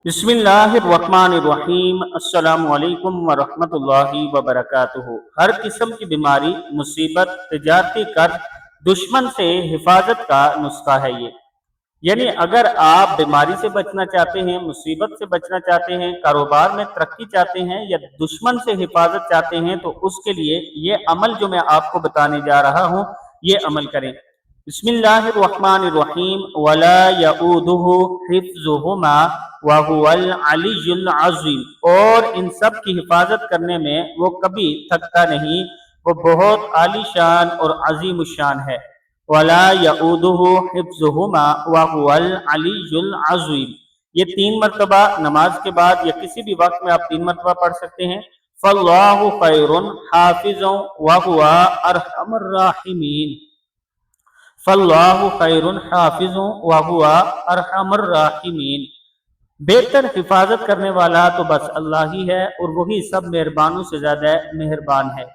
बिस्मिल्लाहिर्रहमानिर्रहीम। अस्सलामु अलैकुम वरहमतुल्लाहि वबरकातुहू। हर किस्म की बीमारी, मुसीबत, तिजारती कर्ज, दुश्मन से हिफाजत का नुस्खा है ये। यानी अगर आप बीमारी से बचना चाहते हैं, मुसीबत से बचना चाहते हैं, कारोबार में तरक्की चाहते हैं या दुश्मन से हिफाजत चाहते हैं, तो उसके लिए ये अमल जो मैं आपको बताने जा रहा हूँ, ये अमल करें। बिस्मिल्लाहिर्रहमानिर्रहीम। वला यऊदुहु हिफ्ज़ुहुमा व हुवल अलियुल अज़ीम। और इन सब की हिफाजत करने में वो कभी थकता नहीं, वो बहुत आलीशान और अजीम शान है। वला यऊदुहु हिफ्ज़ुहुमा व हुवल अलियुल अज़ीम। ये 3 मरतबा नमाज के बाद या किसी भी वक्त में आप 3 मरतबा पढ़ सकते हैं। फल्लाहु खैरुन हाफिज़ुन व हुवा अरहमुर राहिमीन। फल्लाहु खैरुन हाफिज़ुन व हुवा अरहमुर राहिमीन। बेहतर हिफाजत करने वाला तो बस अल्लाह ही है और वही सब मेहरबानों से ज्यादा मेहरबान है।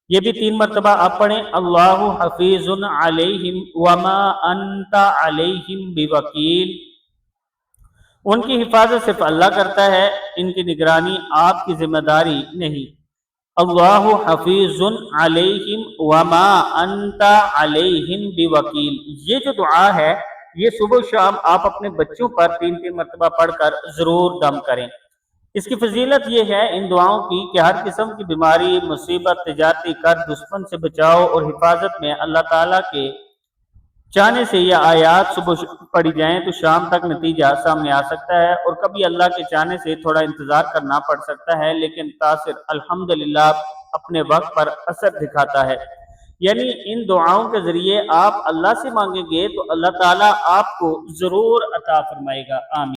ये भी 3 मरतबा आप पढ़ें। अल्लाहु हफीजुन अलैहिम वमा अंता अलैहिम बिवकील। उनकी हिफाजत सिर्फ अल्लाह करता है, इनकी निगरानी आपकी जिम्मेदारी नहीं। अल्लाहु हफीजुन अलैहिम वमा अंता अलैहिम बिवकील। ये जो दुआ है, ये सुबह शाम आप अपने बच्चों पर 3-3 मरतबा पढ़कर जरूर दम करें। इसकी फजीलत ये है इन दुआओं की कि हर किस्म की बीमारी, मुसीबत, तिजारती कर्ज, दुश्मन से बचाव और हिफाजत में अल्लाह ताला के चाहने से यह आयात सुबह पढ़ी जाएं तो शाम तक नतीजा सामने आ सकता है, और कभी अल्लाह के चाहने से थोड़ा इंतजार करना पड़ सकता है, लेकिन तासिर अल्हम्दुलिल्लाह अपने वक्त पर असर दिखाता है। यानी इन दुआओं के जरिए आप अल्लाह से मांगेंगे तो अल्लाह ताला आपको जरूर अता फरमाएगा। आमीन।